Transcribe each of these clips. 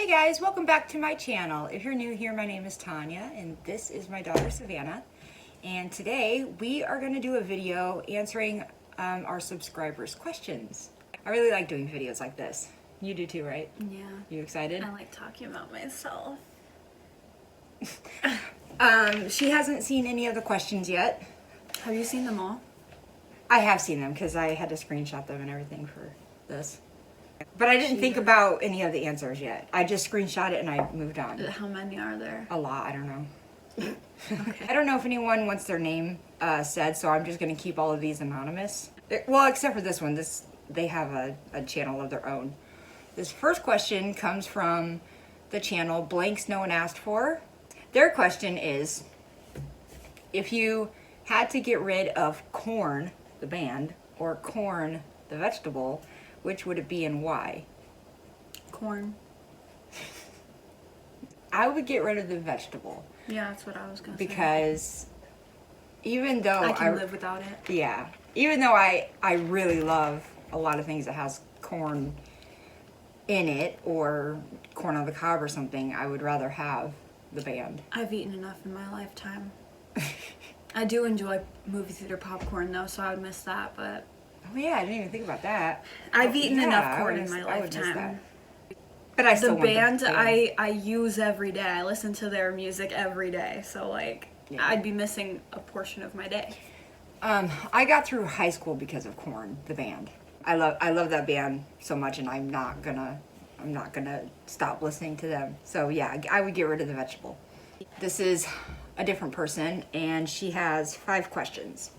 Hey guys, welcome back to my channel. If you're new here, my name is Tanya and this is my daughter Savannah. And today we are going to do a video answering our subscribers' questions. I really like doing videos like this. You do too, right? Yeah. You excited? I like talking about myself. She hasn't seen any of the questions yet. Have you seen them all? I have seen them because I had to screenshot them and everything for this. But I didn't think about any of the answers yet. I just screenshot it and I moved on. How many are there? A lot, I don't know. Okay. I don't know if anyone wants their name said, so I'm just going to keep all of these anonymous. Well, except for this one. They have a channel of their own. This first question comes from the channel Blanks No One Asked For. Their question is, if you had to get rid of Korn, the band, or corn, the vegetable, which would it be and why? Corn. I would get rid of the vegetable. Yeah, that's what I was going to say. Because even though I can live without it. Yeah. Even though I really love a lot of things that has corn in it or corn on the cob or something, I would rather have the band. I've eaten enough in my lifetime. I do enjoy movie theater popcorn though, so I would miss that, but... Oh yeah, I didn't even think about that. I've eaten enough corn in my lifetime. But I still the want band I use every day. I listen to their music every day, so like I'd be missing a portion of my day. I got through high school because of Korn, the band. I love that band so much, and I'm not gonna stop listening to them. So yeah, I would get rid of the vegetable. This is a different person, and she has 5 questions.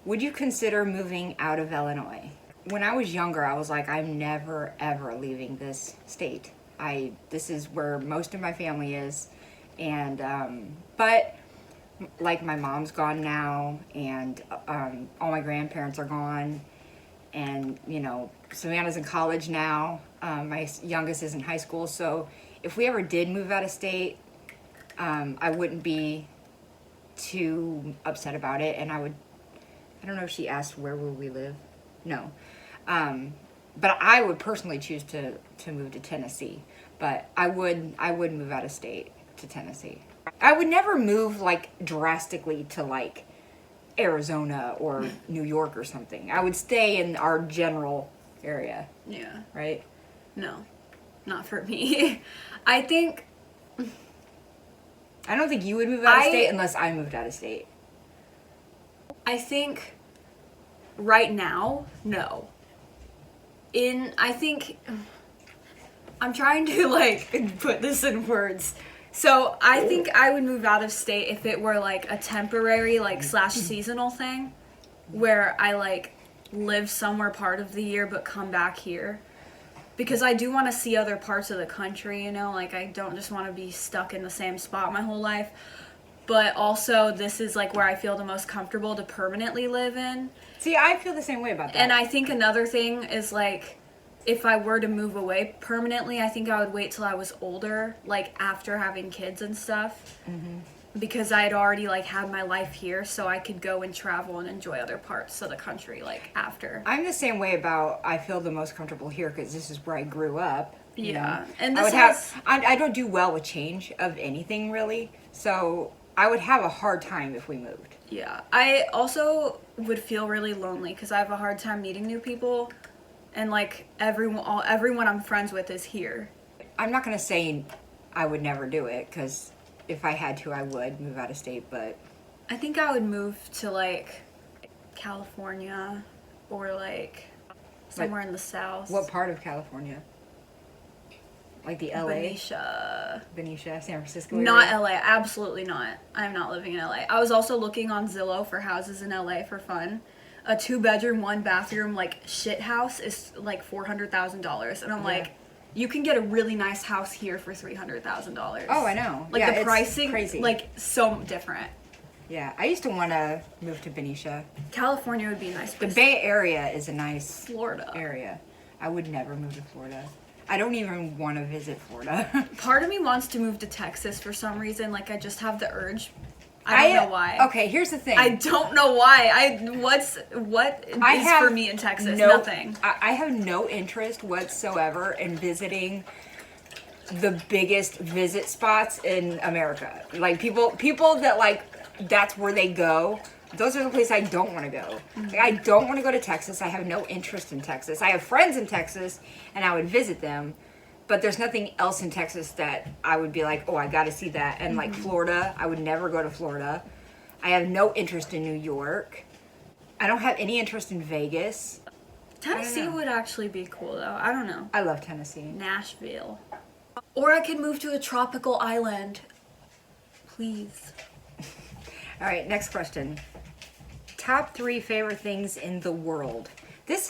Would you consider moving out of Illinois? When I was younger, I was like, I'm never ever leaving this state. This is where most of my family is, and but like my mom's gone now, and all my grandparents are gone, and you know, Savannah's in college now. My youngest is in high school, so if we ever did move out of state, I wouldn't be too upset about it, and I don't know if she asked where will we live. No. But I would personally choose to move to Tennessee. But I would move out of state to Tennessee. I would never move like drastically to like Arizona or New York or something. I would stay in our general area. Yeah. Right? No. Not for me. I don't think you would move out of state unless I moved out of state. I think right now, no. I'm trying to like put this in words. So I think I would move out of state if it were like a temporary like / seasonal thing where I like live somewhere part of the year but come back here. Because I do want to see other parts of the country, you know, like I don't just want to be stuck in the same spot my whole life. But also, this is like where I feel the most comfortable to permanently live in. See, I feel the same way about that. And I think another thing is like, if I were to move away permanently, I think I would wait till I was older, like after having kids and stuff. Mm-hmm. Because I had already like had my life here, so I could go and travel and enjoy other parts of the country like after. I'm the same way about, I feel the most comfortable here because this is where I grew up. Yeah. Know? And I don't do well with change of anything really, so I would have a hard time if we moved. Yeah. I also would feel really lonely because I have a hard time meeting new people, and like everyone I'm friends with is here. I'm not going to say I would never do it because if I had to, I would move out of state, but... I think I would move to like California or like somewhere in the South. What part of California? Like the LA? Benicia, San Francisco area? Not LA, absolutely not. I'm not living in LA. I was also looking on Zillow for houses in LA for fun. A 2-bedroom, 1-bathroom, like, shit house is like $400,000. And I'm like, you can get a really nice house here for $300,000. Oh, I know. Like, yeah, the pricing, crazy. like, so different. Yeah, I used to want to move to Benicia. California would be a nice place. The Bay Area is a nice Florida area. I would never move to Florida. I don't even want to visit Florida. Part of me wants to move to Texas for some reason. Like, I just have the urge. I don't know why. Okay, here's the thing. I don't know why. What is for me in Texas? Nothing. I have no interest whatsoever in visiting the biggest visit spots in America. Like people that like that's where they go. Those are the places I don't want to go. Like, I don't want to go to Texas. I have no interest in Texas. I have friends in Texas, and I would visit them. But there's nothing else in Texas that I would be like, oh, I got to see that. And like Florida, I would never go to Florida. I have no interest in New York. I don't have any interest in Vegas. Tennessee would actually be cool, though. I don't know. I love Tennessee. Nashville. Or I could move to a tropical island. Please. All right, next question. Top 3 favorite things in the world. This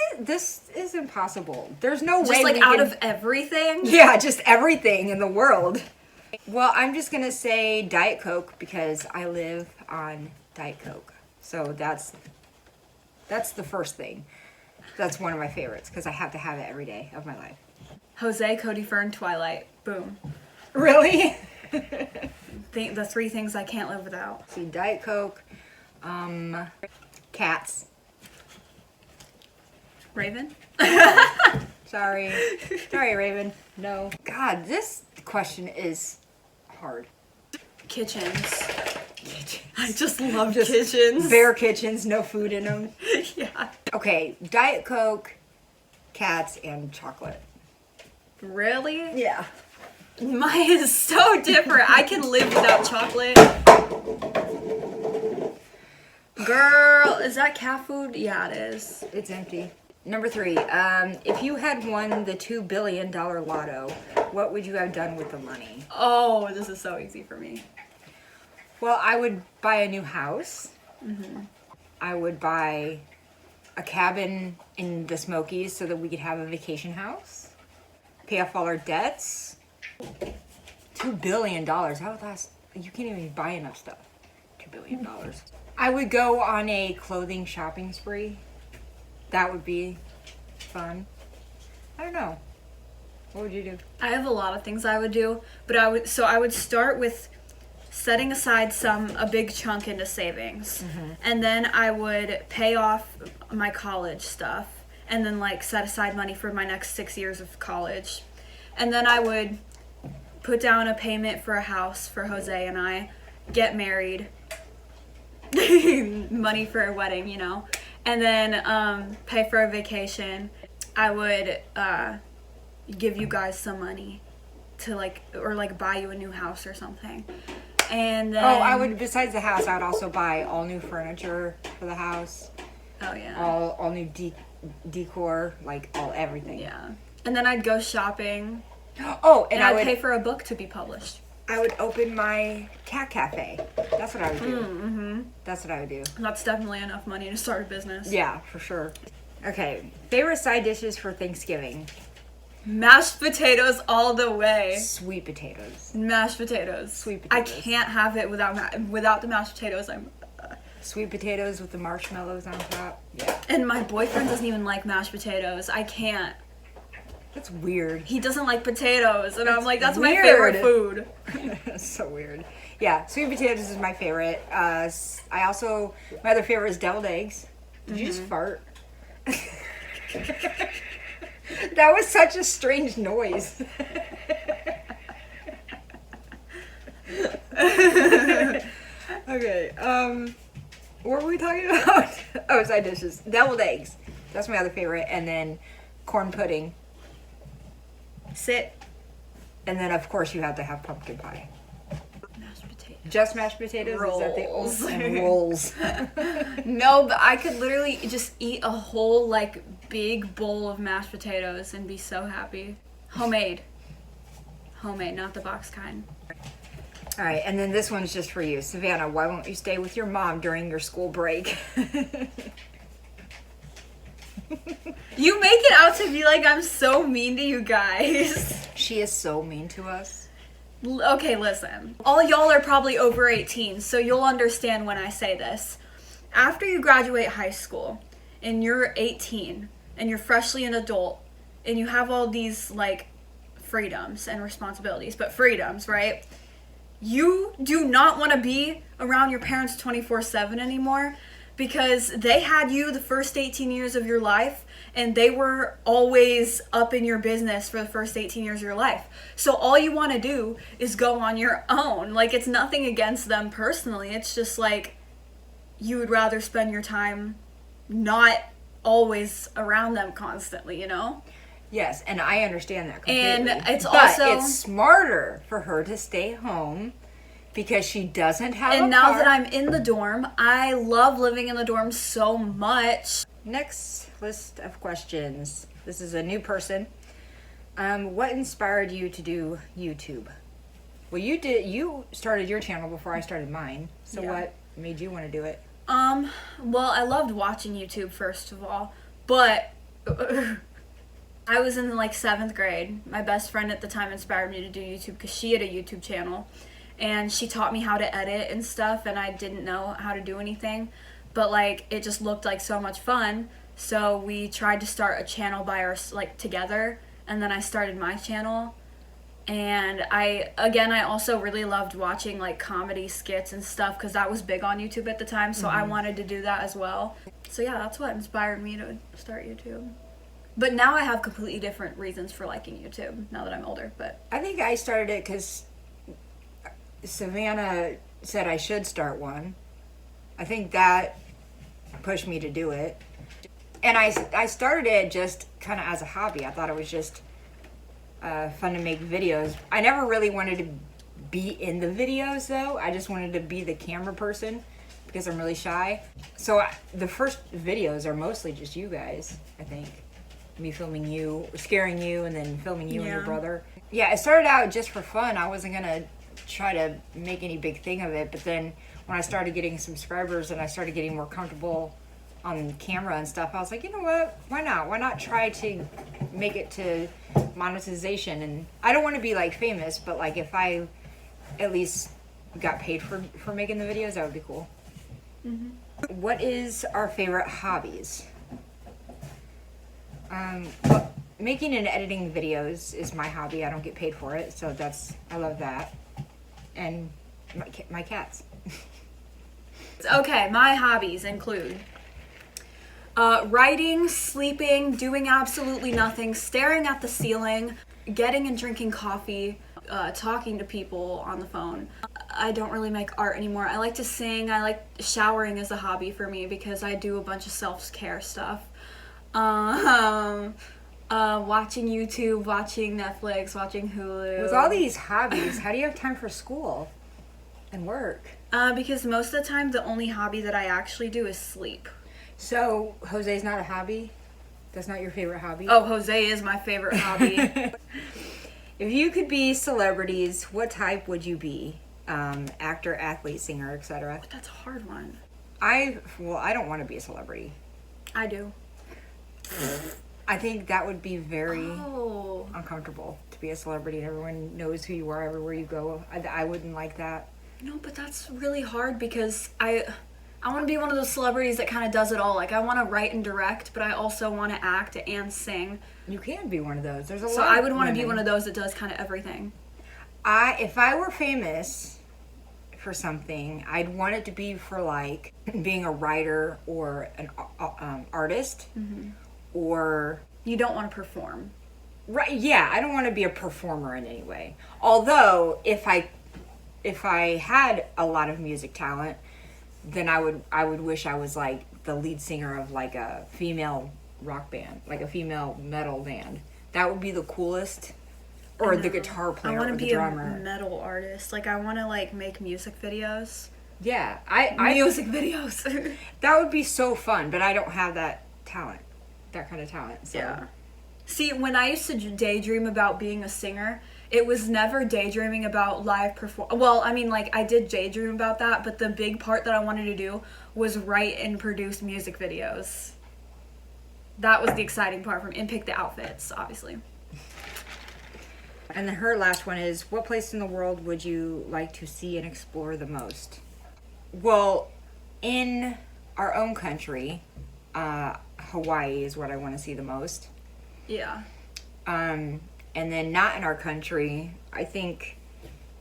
is impossible. There's no way. Just like out of everything? Yeah, just everything in the world. Well, I'm just gonna say Diet Coke because I live on Diet Coke. So that's the first thing. That's one of my favorites because I have to have it every day of my life. Jose, Cody Fern, Twilight. Boom. Really? The 3 things I can't live without. See, Diet Coke, cats. Raven? Sorry, Raven. No. God, this question is hard. Kitchens. Kitchens. I just love kitchens. Bare kitchens, no food in them. Yeah. Okay, Diet Coke, cats, and chocolate. Really? Yeah. Mine is so different. I can live without chocolate. Girl, is that cat food? Yeah, it is. It's empty. Number 3, if you had won the $2 billion lotto, what would you have done with the money? Oh, this is so easy for me. Well, I would buy a new house. I would buy a cabin in the Smokies so that we could have a vacation house. Pay off all our debts. $2 billion. How would last? You can't even buy enough stuff. $2 billion. I would go on a clothing shopping spree. That would be fun. I don't know. What would you do? I have a lot of things I would do, but I would start with setting aside a big chunk into savings. And then I would pay off my college stuff and then like set aside money for my next 6 years of college. And then I would put down a payment for a house for Jose and I, get married, money for a wedding, you know, and then pay for a vacation. I would give you guys some money to or buy you a new house or something. And then I would, besides the house, I would also buy all new furniture for the house. Oh yeah. All new decor, everything. Yeah. And then I'd go shopping. Oh, and I'd pay for a book to be published. I would open my cat cafe. That's what I would do. That's what I would do. That's definitely enough money to start a business. Yeah, for sure. Okay, favorite side dishes for Thanksgiving? Mashed potatoes all the way. Sweet potatoes. Mashed potatoes. Sweet potatoes. I can't have it without the mashed potatoes. Sweet potatoes with the marshmallows on top. Yeah. And my boyfriend doesn't even like mashed potatoes. I can't. That's weird. He doesn't like potatoes, and I'm like, that's weird. my favorite food. That's so weird. Yeah, sweet potatoes is my favorite. My other favorite is deviled eggs. Did you just fart? That was such a strange noise. Okay, what were we talking about? Oh, side dishes. Deviled eggs. That's my other favorite. And then corn pudding. Sit. And then, of course, you have to have pumpkin pie. Mashed potatoes. Just mashed potatoes? Rolls. Is that the old and rolls? No, but I could literally just eat a whole, big bowl of mashed potatoes and be so happy. Homemade. Homemade, not the box kind. All right, and then this one's just for you. Savannah, why won't you stay with your mom during your school break? You make it out to be like I'm so mean to you guys. She is so mean to us. Okay, listen. All y'all are probably over 18, so you'll understand when I say this. After you graduate high school, and you're 18, and you're freshly an adult, and you have all these, freedoms and responsibilities, but freedoms, right? You do not want to be around your parents 24/7 anymore, because they had you the first 18 years of your life, and they were always up in your business for the first 18 years of your life. So all you want to do is go on your own. Like, it's nothing against them personally. It's just like you would rather spend your time not always around them constantly, you know? Yes, and I understand that completely. And it's but also... it's smarter for her to stay home because she doesn't have a car. And now that I'm in the dorm, I love living in the dorm so much. Next list of questions. This is a new person. What inspired you to do YouTube? Well, you started your channel before I started mine. So Yeah. what made you want to do it? Well, I loved watching YouTube first of all, but I was in like 7th grade. My best friend at the time inspired me to do YouTube because she had a YouTube channel, and she taught me how to edit and stuff, and I didn't know how to do anything, but like it just looked like so much fun. So we tried to start a channel together, and then I started my channel. And I also really loved watching like comedy skits and stuff because that was big on YouTube at the time, so I wanted to do that as well. So yeah, that's what inspired me to start YouTube. But now I have completely different reasons for liking YouTube now that I'm older. But I think I started it because Savannah said I should start one. I think that pushed me to do it. And I started it just kind of as a hobby. I thought it was just fun to make videos. I never really wanted to be in the videos though. I just wanted to be the camera person because I'm really shy. So the first videos are mostly just you guys, I think. Me filming you, scaring you, and then filming you and your brother. Yeah, it started out just for fun. I wasn't gonna try to make any big thing of it, but then when I started getting subscribers and I started getting more comfortable on camera and stuff, I was like, you know what, why not? Why not try to make it to monetization? And I don't want to be like famous, but like if I at least got paid for making the videos, that would be cool. What is our favorite hobbies? Well, making and editing videos is my hobby. I don't get paid for it, so I love that. And my cats. okay, my hobbies include writing, sleeping, doing absolutely nothing, staring at the ceiling, getting and drinking coffee, talking to people on the phone. I don't really make art anymore. I like to sing. I like showering as a hobby for me because I do a bunch of self-care stuff. Watching YouTube, watching Netflix, watching Hulu. With all these hobbies, how do you have time for school and work? Because most of the time, the only hobby that I actually do is sleep. So, Jose's not a hobby? That's not your favorite hobby? Oh, Jose is my favorite hobby. If you could be celebrities, what type would you be? Actor, athlete, singer, etc. That's a hard one. I don't want to be a celebrity. I do. I think that would be very uncomfortable to be a celebrity and everyone knows who you are everywhere you go. I wouldn't like that. No, but that's really hard because I want to be one of those celebrities that kind of does it all. Like, I want to write and direct, but I also want to act and sing. You can be one of those. There's a lot. So I would want to be one of those that does kind of everything. If I were famous for something, I'd want it to be for like being a writer or an artist. Or you don't want to perform. Right, yeah, I don't want to be a performer in any way. Although if I had a lot of music talent, then I would wish I was like the lead singer of like a female rock band, like a female metal band. That would be the coolest. Or the guitar player or the drummer. I want to be a metal artist. Like, I want to like make music videos. Yeah, music videos. That would be so fun, but I don't have that talent. That kind of talent. So. Yeah. See, when I used to daydream about being a singer, it was never daydreaming about live perform. Well, I mean, like, I did daydream about that, but the big part that I wanted to do was write and produce music videos. That was the exciting part for me, and pick the outfits, obviously. And then her last one is, what place in the world would you like to see and explore the most? Well, in our own country, Hawaii is what I want to see the most. Yeah. And then not in our country, I think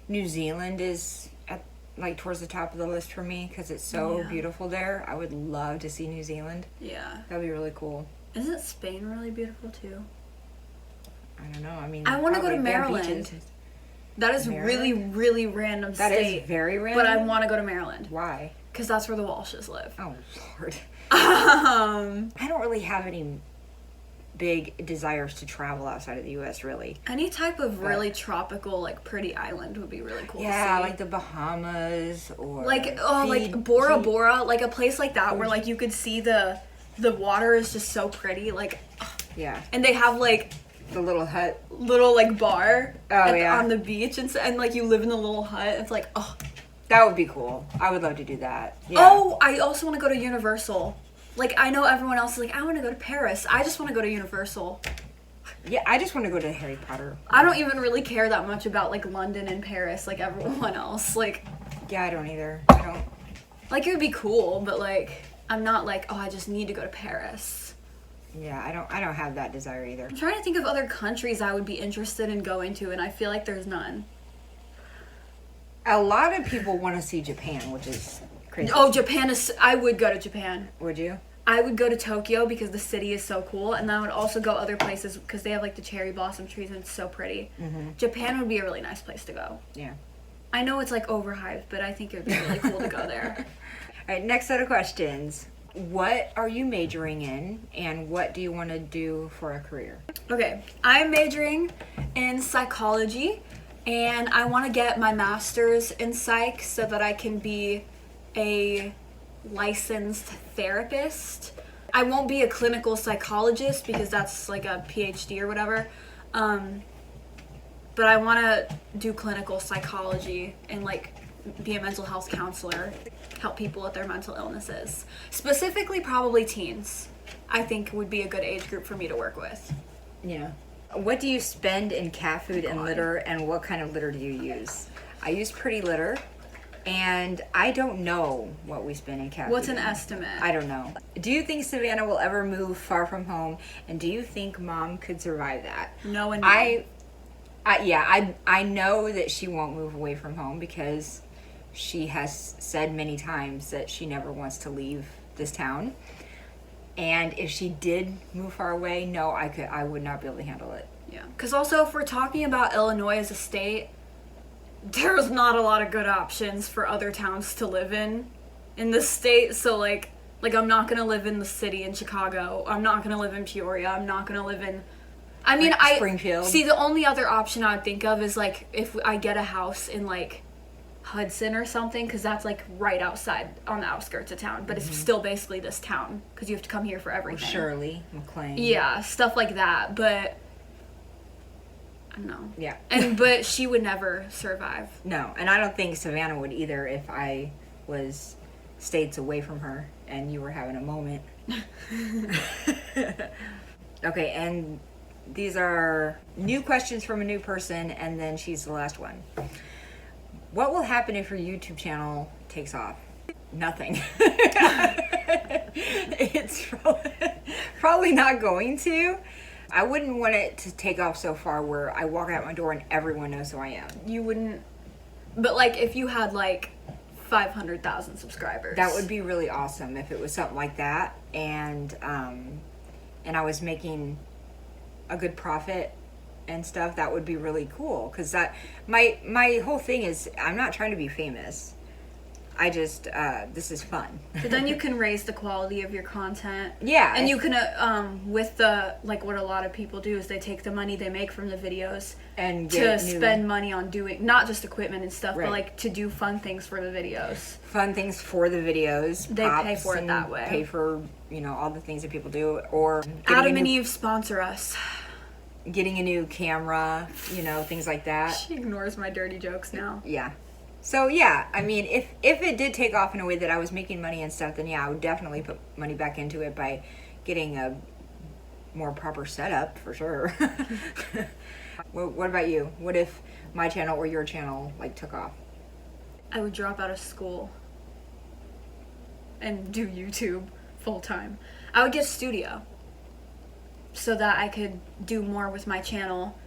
New Zealand is at like towards the top of the list for me because it's so beautiful there. I would love to see New Zealand. Yeah. That'd be really cool. Isn't Spain really beautiful too? I don't know. I mean, I want to go to probably their Maryland. beaches. That is really, really random That state. is very random. But I want to go to Maryland. Why? Because that's where the Walshes live. Oh, Lord. Um, I don't really have any big desires to travel outside of the U.S., really. any type of really tropical, like, pretty island would be really cool to Yeah, see. like the Bahamas or... Like, like Bora Bora, like a place like that where, like, you could see the water is just so pretty, like... Yeah. And they have, like... The little hut. Little, like, bar yeah. on the beach, and, like, you live in the little hut. It's like, oh. That would be cool. I would love to do that. Yeah. Oh, I also want to go to Universal. Like, I know everyone else is like, I want to go to Paris. I just want to go to Universal. Yeah, I just want to go to Harry Potter. I don't even really care that much about, like, London and Paris, like everyone else. Like, Yeah, I don't either. I don't... like, it would be cool, but, like, I'm not like, oh, I just need to go to Paris. Yeah, I don't have that desire either. I'm trying to think of other countries I would be interested in going to, and I feel like there's none. A lot of people want to see Japan, which is crazy. Oh, Japan is... I would go to Japan. Would you? I would go to Tokyo because the city is so cool, and then I would also go other places because they have, like, the cherry blossom trees, and it's so pretty. Mm-hmm. Japan would be a really nice place to go. Yeah. I know it's, like, overhyped, but I think it would be really cool to go there. All right, next set of questions. What are you majoring in, and what do you want to do for a career? Okay, I'm majoring in psychology, and I want to get my master's in psych so that I can be a licensed therapist. I won't be a clinical psychologist because that's like a PhD or whatever, but I want to do clinical psychology and like be a mental health counselor, help people with their mental illnesses. Specifically, probably teens, I think would be a good age group for me to work with. Yeah. What do you spend in cat food and litter, and what kind of litter do you use? I use Pretty Litter, and I don't know what we spend in cat What's food. an estimate? I don't know. Do you think Savannah will ever move far from home, and do you think Mom could survive that? No and no. I know that she won't move away from home because she has said many times that she never wants to leave this town. And if she did move far away, no, I would not be able to handle it. Yeah. Because also, if we're talking about Illinois as a state, there's not a lot of good options for other towns to live in this state. So, like I'm not going to live in the city in Chicago. I'm not going to live in Peoria. I'm not going to live in... I mean, Like Springfield. See, the only other option I would think of is, like, if I get a house in, like, Hudson or something, because that's, like, right outside on the outskirts of town. But it's still basically this town, because you have to come here for everything. Or Shirley McLean. Yeah, stuff like that. But... I don't know. Yeah. But she would never survive. No, and I don't think Savannah would either if I was states away from her and you were having a moment. Okay, and these are new questions from a new person, and then she's the last one. What will happen if your YouTube channel takes off? Nothing. It's probably not going to. I wouldn't want it to take off so far where I walk out my door and everyone knows who I am. You wouldn't... But, like, if you had, like, 500,000 subscribers. That would be really awesome if it was something like that, and I was making a good profit and stuff. That would be really cool, because that my whole thing is I'm not trying to be famous. I just this is fun. But then you can raise the quality of your content. Yeah. And you can, with the, like, what a lot of people do is they take the money they make from the videos and to spend money on doing, not just equipment and stuff, Right. but, like, to do fun things for the videos. Fun things for the videos. They pay props, for it and that way. Pay for, all the things that people do, or Adam and Eve sponsor us. getting a new camera, things like that. She ignores my dirty jokes now. Yeah. So yeah, I mean, if it did take off in a way that I was making money and stuff, then yeah, I would definitely put money back into it by getting a more proper setup for sure. What about you? What if my channel or your channel took off? I would drop out of school and do YouTube full time. I would get a studio so that I could do more with my channel.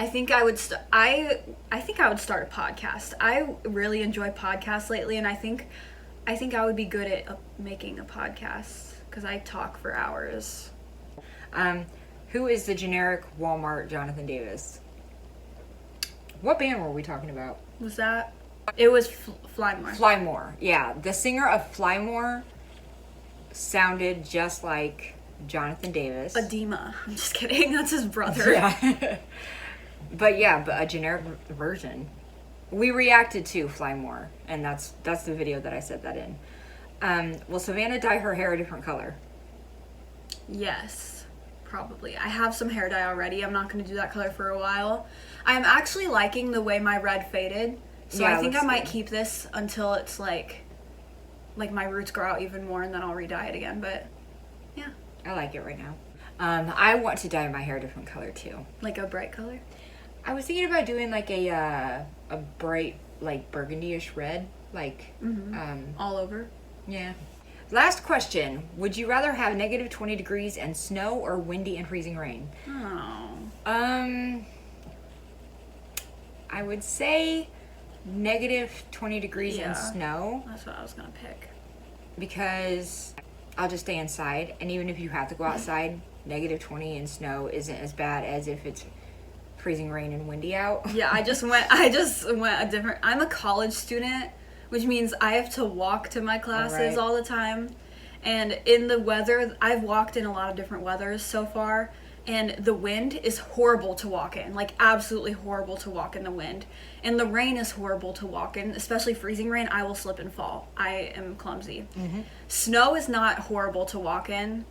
I think I would I think I would start a podcast. I really enjoy podcasts lately, and I think I would be good at making a podcast because I talk for hours. Who is the generic Walmart Jonathan Davis? What band were we talking about? Was that? It was Flymore. Flymore, yeah. The singer of Flymore sounded just like Jonathan Davis. Edema. I'm just kidding. That's his brother. Yeah. but a generic version. We reacted to Flymore, and that's the video that I said that in. Will Savannah dye her hair a different color? Yes, probably. I have some hair dye already. I'm not going to do that color for a while. I'm actually liking the way my red faded, so Yeah, I think I might good. keep this until it's like my roots grow out even more, and then I'll re-dye it again. But yeah, I like it right now. I want to dye my hair a different color too. like a bright color. I was thinking about doing like a bright, like burgundy-ish red, like All over. yeah. Last question: would you rather have negative 20 degrees and snow, or windy and freezing rain? Oh. I would say negative 20 degrees and Yeah. snow, That's what I was gonna pick. because I'll just stay inside, and even if you have to go outside, negative 20 and snow isn't as bad as if it's freezing rain and windy out. Yeah, I just went a different. I'm a college student, which means I have to walk to my classes Right. all the time. And in the weather, I've walked in a lot of different weathers so far, and the wind is horrible to walk in, like absolutely horrible to walk in the wind. And the rain is horrible to walk in, especially freezing rain. I will slip and fall. I am clumsy. Snow is not horrible to walk in.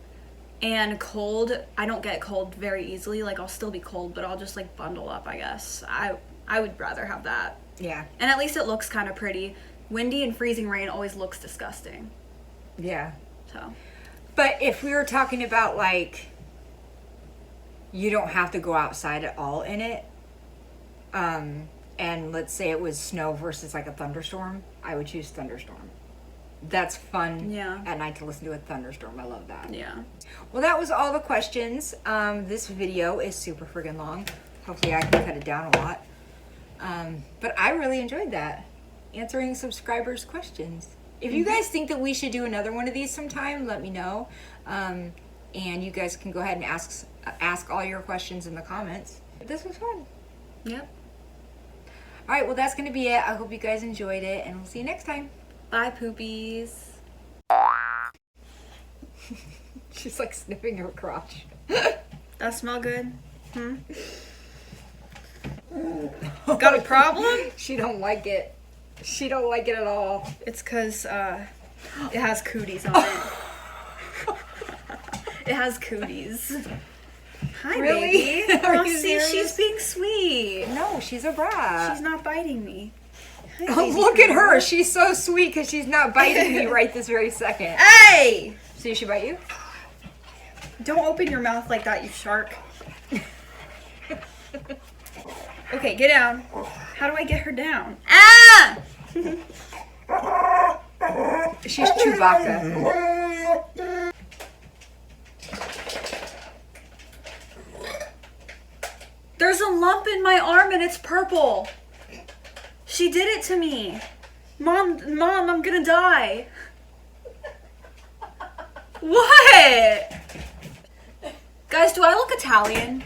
And cold, I don't get cold very easily. Like, I'll still be cold, but I'll just, like, bundle up, I guess. I would rather have that. Yeah. And at least it looks kind of pretty. Windy and freezing rain always looks disgusting. Yeah. So, But if we were talking about, like, you don't have to go outside at all in it, and let's say it was snow versus, like, a thunderstorm, I would choose thunderstorm. That's fun Yeah. at night to listen to a thunderstorm. I love that. yeah. Well, that was all the questions. This video is super friggin' long. Hopefully I can cut it down a lot. But I really enjoyed that. Answering subscribers' questions. If you guys think that we should do another one of these sometime, let me know. And you guys can go ahead and ask all your questions in the comments. This was fun. Yep. All right, well, that's going to be it. I hope you guys enjoyed it, and we'll see you next time. Bye, poopies. She's like sniffing her crotch. That smell good? Got a problem? She don't like it. She don't like it at all. It's because it has cooties on it. It has cooties. Hi, Really? baby. Are Oh, you see, serious? she's being sweet. No, she's a brat. She's not biting me. Hi, Oh, baby look at girl. her. She's so sweet because she's not biting me right this very second. Hey! See, she bite you? Don't open your mouth like that, you shark. Okay, get down. How do I get her down? Ah! She's Chewbacca. There's a lump in my arm and it's purple. She did it to me. Mom, I'm gonna die. What? Guys, do I look Italian?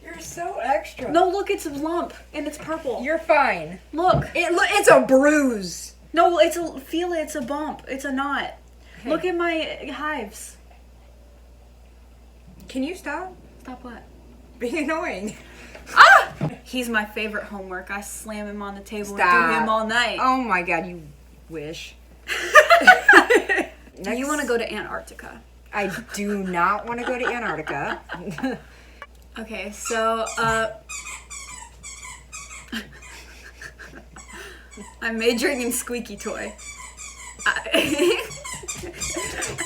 You're so extra. No, look, it's a lump and it's purple. You're fine. Look. It's a bruise. No, feel it, it's a bump. It's a knot. Okay. Look at my hives. Can you stop Stop what? being annoying? Ah! He's my favorite homework. I slam him on the table and do him all night. Oh my god, you wish. Next, You want to go to Antarctica. I do not want to go to Antarctica. Okay, so, I'm majoring in squeaky toy.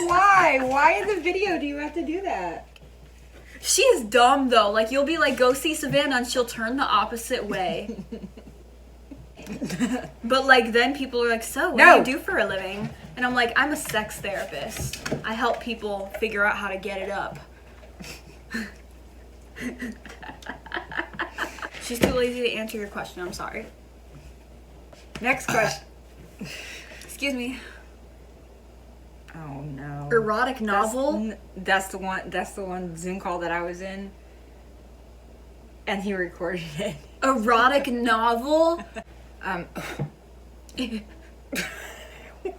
Why? Why in the video do you have to do that? She is dumb, though. Like, you'll be like, go see Savannah, and she'll turn the opposite way. But, like, then people are like, so, what do you do for a living? And I'm like, I'm a sex therapist. I help people figure out how to get it up. She's too lazy to answer your question. I'm sorry. Next question. Excuse me. Oh no. Erotic novel? That's the one. That's the one Zoom call that I was in, and he recorded it. Erotic novel?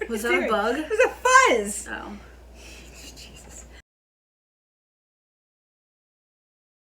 Was that a bug? It was a fuzz. Oh.